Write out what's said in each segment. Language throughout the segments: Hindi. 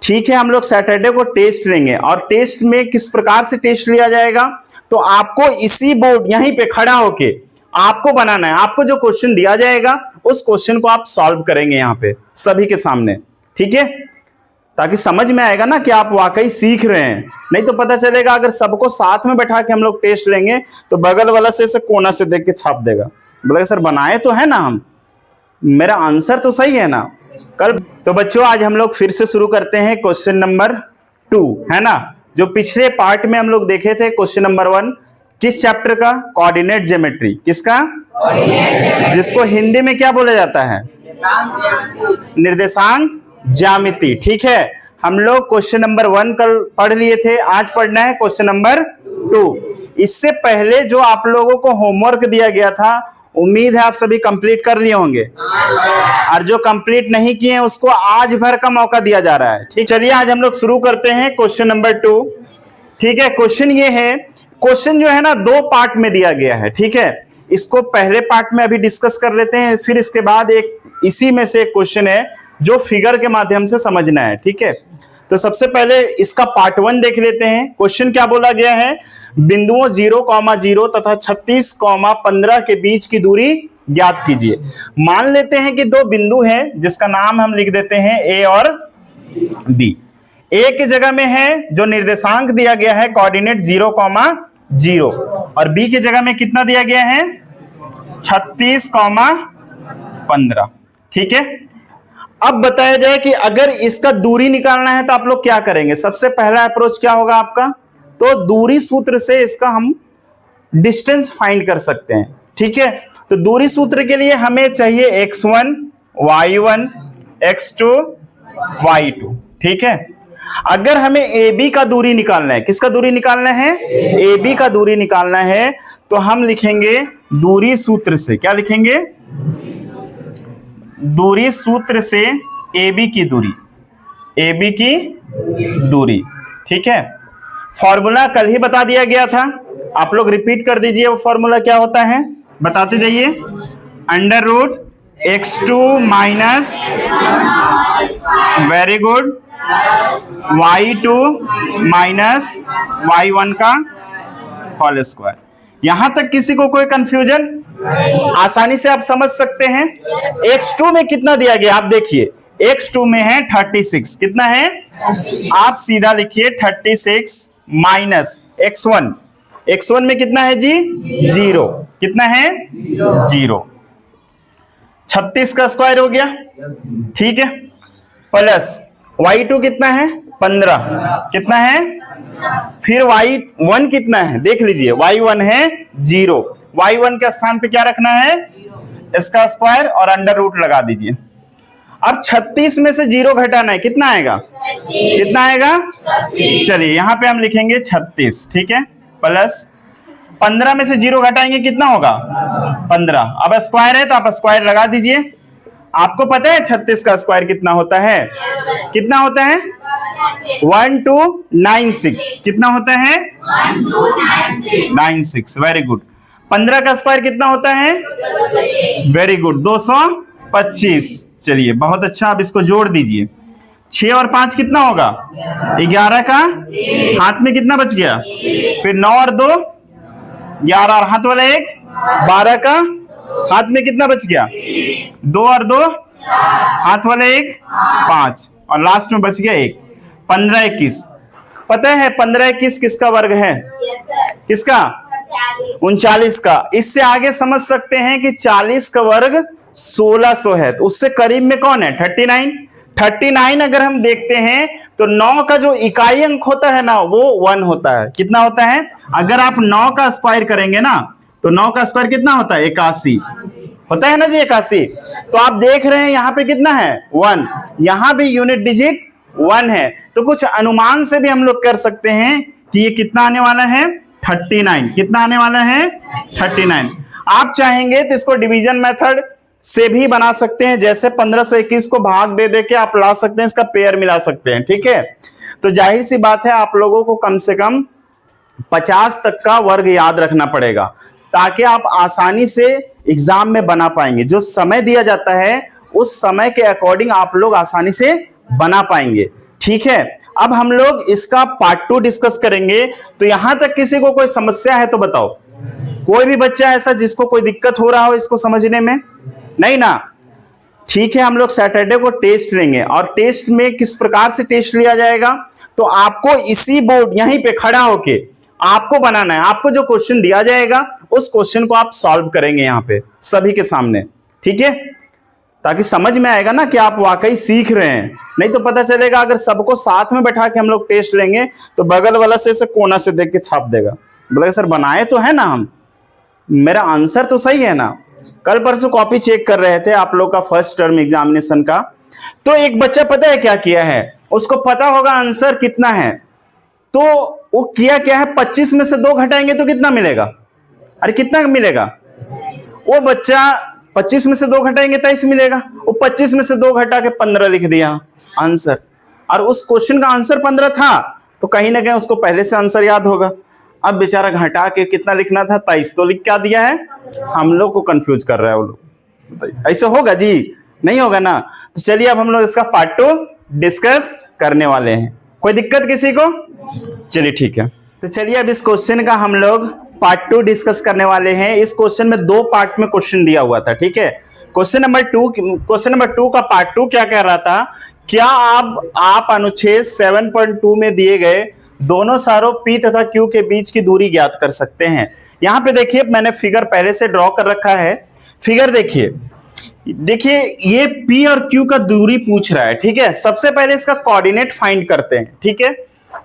ठीक है, हम लोग सैटरडे को टेस्ट लेंगे और टेस्ट में किस प्रकार से टेस्ट लिया जाएगा, तो आपको इसी बोर्ड यहीं पे खड़ा होके आपको बनाना है। आपको जो क्वेश्चन दिया जाएगा उस क्वेश्चन को आप सॉल्व करेंगे यहां पे सभी के सामने, ठीक है, ताकि समझ में आएगा ना कि आप वाकई सीख रहे हैं। नहीं तो पता चलेगा अगर सबको साथ में बैठा के हम लोग टेस्ट लेंगे तो बगल वाला से कोना से देख के छाप देगा, बोलेगा सर बनाए तो है ना हम, मेरा आंसर तो सही है ना कल। तो बच्चों आज हम लोग फिर से शुरू करते हैं क्वेश्चन नंबर 2, है ना। जो पिछले पार्ट में हम लोग देखे थे क्वेश्चन नंबर 1 किस चैप्टर का, कोऑर्डिनेट ज्योमेट्री, किसका, जिसको हिंदी में क्या बोला जाता है, निर्देशांक ज्यामिति। ठीक है, हम लोग क्वेश्चन नंबर 1 कल पढ़ लिए थे, आज पढ़ना है क्वेश्चन नंबर 2। इससे पहले जो आप लोगों को होमवर्क दिया गया था उम्मीद है आप सभी कंप्लीट कर लिए होंगे, और जो कंप्लीट नहीं किए हैं उसको आज भर का मौका दिया जा रहा है। ठीक, चलिए आज हम लोग शुरू करते हैं क्वेश्चन नंबर 2। ठीक है, क्वेश्चन ये है, क्वेश्चन जो है ना 2 पार्ट में दिया गया है। ठीक है, इसको पहले पार्ट में अभी डिस्कस कर लेते हैं, फिर इसके बाद एक इसी में से एक क्वेश्चन है जो फिगर के माध्यम से समझना है। ठीक है, तो सबसे पहले इसका पार्ट 1 देख लेते हैं। क्वेश्चन क्या बोला गया है, बिंदुओं 0,0 तथा 36,15 के बीच की दूरी ज्ञात कीजिए। मान लेते हैं कि 2 बिंदु हैं जिसका नाम हम लिख देते हैं ए और बी। ए की जगह में है जो निर्देशांक दिया गया है कोऑर्डिनेट 0,0 और बी की जगह में कितना दिया गया है 36,15। ठीक है, अब बताया जाए कि अगर इसका दूरी निकालना है तो आप लोग क्या करेंगे। सबसे पहला अप्रोच क्या होगा आपका, तो दूरी सूत्र से इसका हम डिस्टेंस फाइंड कर सकते हैं। ठीक है, तो दूरी सूत्र के लिए हमें चाहिए x1 y1 x2 y2। ठीक है, अगर हमें AB का दूरी निकालना है, किसका दूरी निकालना है, AB का दूरी निकालना है, तो हम लिखेंगे दूरी सूत्र से, क्या लिखेंगे, दूरी सूत्र से AB की दूरी, AB की दूरी। ठीक है, फॉर्मूला कल ही बता दिया गया था, आप लोग रिपीट कर दीजिए वो फॉर्मूला क्या होता है, बताते जाइए। √x2 minus, very good, y2 minus y1 का होल स्क्वायर। यहां तक किसी को कोई कंफ्यूजन, आसानी से आप समझ सकते हैं। x2 में कितना दिया गया आप देखिए, x2 में है 36, कितना है, आप सीधा लिखिए 36 माइनस x1, x1 में कितना है जी 0, कितना है 0, 36 का स्क्वायर हो गया। ठीक है, प्लस y2 कितना है 15, कितना है, फिर y1 कितना है देख लीजिए, y1 है 0, y1 के स्थान पे क्या रखना है, इसका स्क्वायर और अंडर रूट लगा दीजिए। अब 36 में से 0 घटाना है, कितना आएगा, कितना आएगा, चलिए यहां पे हम लिखेंगे 36। ठीक है, प्लस 15 में से 0 घटाएंगे कितना होगा 15, अब स्क्वायर है तो आप स्क्वायर लगा दीजिए। आपको पता है 36 का स्क्वायर कितना होता है, कितना होता है 1296, कितना होता है 1296, वेरी गुड। 15 का स्क्वायर कितना होता है, वेरी गुड 225। चलिए बहुत अच्छा, अब इसको जोड़ दीजिए, 6 और 5 कितना होगा 11 का, हाथ में कितना बच गया, फिर 9 और 2 11 और हाथ वाला 1 12 का, हाथ में कितना बच गया 2 और 2 हाथ वाला 1 5 और लास्ट में बच गया 1, 15 21। पता है 15 21 किसका वर्ग है, किसका 39 का। इससे आगे समझ सकते हैं कि 40 का वर्ग 1600 है, तो उससे करीब में कौन है 39। अगर हम देखते हैं तो 9 का जो इकाई अंक होता है ना वो 1 होता है, कितना होता है, अगर आप 9 का स्क्वायर करेंगे ना तो 9 का स्क्वायर कितना होता है 81 होता है ना जी 81। तो आप देख रहे हैं यहाँ पे कितना है 1, यहाँ भी यूनिट डिजिट 1 है, तो कुछ अनुमान से भी हम लोग कर सकते हैं कि ये कितना आने वाला है 39, कितना आने वाला है 39। आप चाहेंगे तो इसको डिवीजन मेथड से भी बना सकते हैं, जैसे 1521 को भाग दे दे के आप ला सकते हैं, इसका पेयर मिला सकते हैं। ठीक है, तो जाहिर सी बात है आप लोगों को कम से कम 50 तक का वर्ग याद रखना पड़ेगा, ताकि आप आसानी से एग्जाम में बना पाएंगे। जो समय दिया जाता है उस समय के अकॉर्डिंग आप लोग आसानी से बना पाएंगे। ठीक है, अब हम लोग इसका पार्ट 2 डिस्कस करेंगे। तो यहां तक किसी को कोई समस्या है तो बताओ, कोई भी बच्चा ऐसा जिसको कोई दिक्कत हो रहा हो इसको समझने में? नहीं ना? ठीक है, हम लोग सैटरडे को टेस्ट लेंगे, और टेस्ट में किस प्रकार से टेस्ट लिया जाएगा, तो आपको इसी बोर्ड यहीं पे खड़ा होके आपको बनाना है। आपको जो क्वेश्चन दिया जाएगा उस क्वेश्चन को आप सॉल्व करेंगे यहां पे सभी के सामने, ठीक है, ताकि समझ में आएगा ना कि आप वाकई सीख रहे हैं। नहीं तो पता चलेगा अगर सबको साथ में बैठा के हम लोग टेस्ट लेंगे तो बगल वाला से कोना से देख के छाप देगा, बोलेगा सर बनाए तो है ना हम, मेरा आंसर तो सही है ना। कल परसों कॉपी चेक कर रहे थे आप लोग का फर्स्ट टर्म एग्जामिनेशन का, तो एक बच्चा पता है क्या किया है, उसको पता होगा आंसर कितना है, तो वो किया क्या है, 25 में से 2 घटाएंगे तो कितना मिलेगा? अरे कितना मिलेगा? वो बच्चा 25 में से 2 घटाएंगे 23 मिलेगा, वो 25 में से 2 घटा के 15 लिख दिया आंसर। और उस क्वेश्चन का आंसर 15 था, तो कहीं ना कहीं उसको पहले से आंसर याद होगा। अब बेचारा घटा के कितना लिखना था, 23, तो लिख क्या दिया है? हम लोग को कंफ्यूज कर रहा है वो लोग। ऐसे होगा जी? नहीं होगा ना। तो चलिए अब हम लोग इसका पार्ट 2 डिस्कस करने वाले हैं। कोई दिक्कत किसी को? चलिए ठीक है, तो चलिए अब इस क्वेश्चन का हम लोग पार्ट 2 डिस्कस करने वाले हैं। इस क्वेश्चन में 2 पार्ट में क्वेश्चन दिया हुआ था, ठीक है। क्वेश्चन नंबर 2 का पार्ट 2 क्या कह रहा था, क्या आप अनुच्छेद 7.2 में दिए गए दोनों सारों P तथा Q के बीच की दूरी ज्ञात कर सकते हैं। यहां पे देखिए मैंने फिगर पहले से ड्रॉ कर रखा है। फिगर देखिए ये P और Q का दूरी पूछ रहा है, ठीक है। सबसे पहले इसका कोऑर्डिनेट फाइंड करते हैं, ठीक है।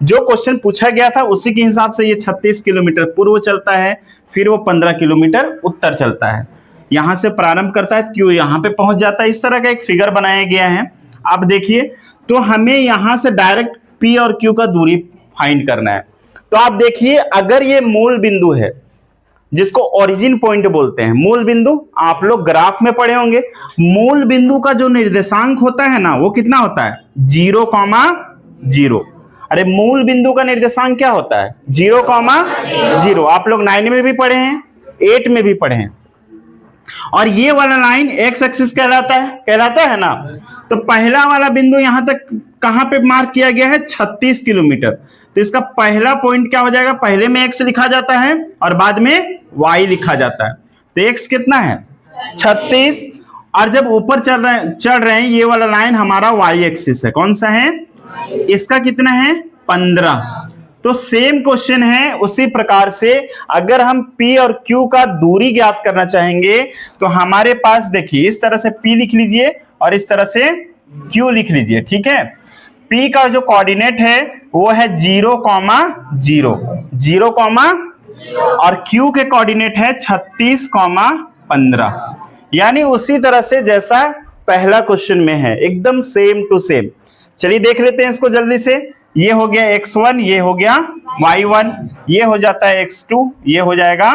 जो क्वेश्चन पूछा गया था उसी के हिसाब से ये 36 किलोमीटर पूर्व चलता है, फिर वो 15 किलोमीटर उत्तर चलता है। यहां से प्रारंभ करता है, Q यहां पे पहुंच जाता है। इस तरह का एक फिगर बनाया गया है। आप देखिए, तो हमें यहां से डायरेक्ट P और Q का दूरी फाइंड करना है। तो आप देखिए, अगर ये मूल बिंदु है जिसको ओरिजिन पॉइंट बोलते हैं, मूल बिंदु आप लोग ग्राफ में पढ़े होंगे। मूल बिंदु का जो निर्देशांक होता है ना, वो कितना होता है? 0,0। अरे मूल बिंदु का निर्देशांक क्या होता है? 0,0। आप लोग 9 में भी पढ़े हैं, 8 में भी पढ़े हैं। और ये वाला लाइन एक्स एक्सिस कहलाता है ना। तो पहला वाला बिंदु यहां तक कहां पे मार्क किया गया है? 36 किलोमीटर। तो इसका पहला पॉइंट क्या हो जाएगा? पहले में एक्स लिखा जाता है और बाद में वाई लिखा जाता है। तो एक्स कितना है? 36। और जब ऊपर चढ़ रहे हैं, ये वाला लाइन हमारा वाई एक्सिस है। कौन सा है? इसका कितना है? 15। तो सेम क्वेश्चन है। उसी प्रकार से अगर हम P और Q का दूरी ज्ञात करना चाहेंगे तो हमारे पास देखिए, इस तरह से P लिख लीजिए और इस तरह से Q लिख लीजिए, ठीक है। P का जो कोऑर्डिनेट है वो है 0,0 और Q के कोऑर्डिनेट है 36,15। यानी उसी तरह से जैसा पहला क्वेश्चन में है, एकदम सेम टू सेम। चलिए देख लेते हैं इसको जल्दी से। ये हो गया x1, ये हो गया y1, ये हो जाता है x2, ये हो जाएगा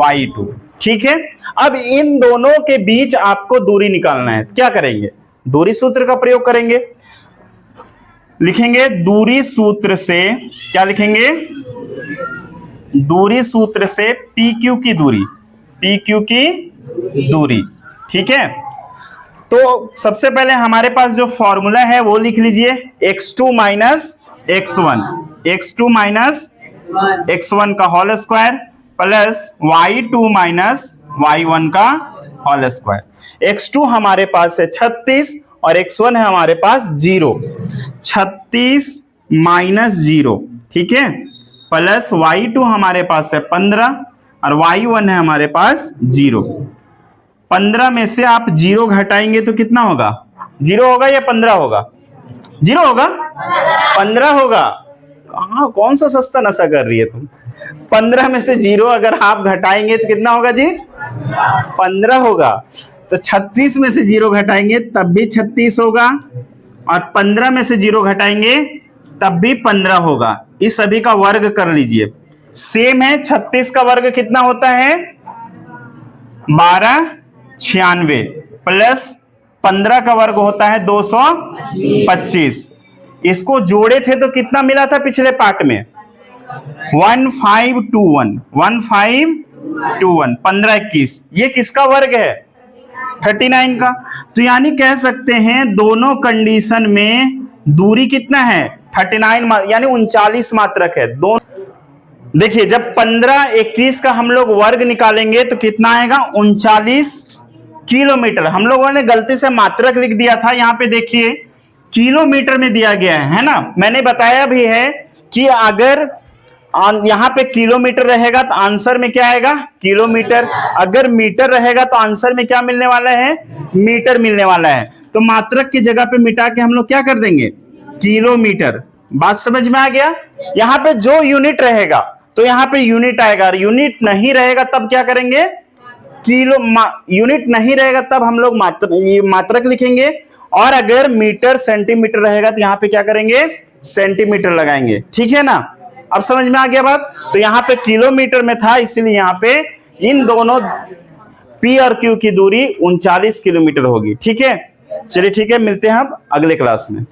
y2, ठीक है। अब इन दोनों के बीच आपको दूरी निकालना है। क्या करेंगे? दूरी सूत्र का प्रयोग करेंगे। लिखेंगे दूरी सूत्र से, क्या लिखेंगे? दूरी सूत्र से PQ की दूरी, ठीक है। तो सबसे पहले हमारे पास जो फॉर्मूला है वो लिख लीजिए, x2 माइनस x1 का whole square plus y2 minus y1 का होल स्क्वायर। x2 हमारे पास है 36 और x1 है हमारे पास 0। 36 माइनस 0, ठीक है, प्लस y2 हमारे पास है 15 और y1 है हमारे पास 0। 15 में से आप 0 घटाएंगे तो कितना होगा? 0 होगा या 15 होगा? 0 होगा, 15 होगा। कौन सा सस्ता नशा कर रही है तुम? 15 में से 0 अगर आप घटाएंगे तो कितना होगा जी? 15 होगा। तो 36 में से 0 घटाएंगे तब भी 36 होगा और 15 में से 0 घटाएंगे तब भी 15 होगा। इस सभी का वर्ग कर लीजिए। सेम है, 36 का वर्ग कितना होता है? 1296 प्लस 15 का वर्ग होता है 225। इसको जोड़े थे तो कितना मिला था पिछले पार्ट में? 1521। 15 21। ये किसका वर्ग है? 39 का। तो यानी कह सकते हैं दोनों कंडीशन में दूरी कितना है 39 यानी 39 मात्रक है। दोनों देखिए, जब 15 21 का हम लोग वर्ग निकालेंगे तो कितना आएगा 39 किलोमीटर। हम लोगों ने गलती से मात्रक लिख दिया था, यहाँ पे देखिए किलोमीटर में दिया गया है ना। मैंने बताया भी है कि अगर यहाँ पे किलोमीटर रहेगा तो आंसर में क्या आएगा किलोमीटर, अगर मीटर रहेगा तो आंसर में क्या मिलने वाला है मीटर मिलने वाला है। तो मात्रक की जगह पे मिटा के हम लोग क्या कर देंगे किलोमीटर। बात समझ में आ गया। यहाँ पे जो यूनिट रहेगा तो यहाँ पे यूनिट आएगा, यूनिट नहीं रहेगा तब क्या करेंगे यूनिट नहीं रहेगा तब हम लोग मात्रक लिखेंगे, और अगर मीटर सेंटीमीटर रहेगा तो यहाँ पे क्या करेंगे सेंटीमीटर लगाएंगे। ठीक है ना, अब समझ में आ गया बात। तो यहाँ पे किलोमीटर में था, इसीलिए यहाँ पे इन दोनों P और Q की दूरी 39 किलोमीटर होगी। ठीक है, चलिए ठीक है, मिलते हैं अब अगले क्लास में।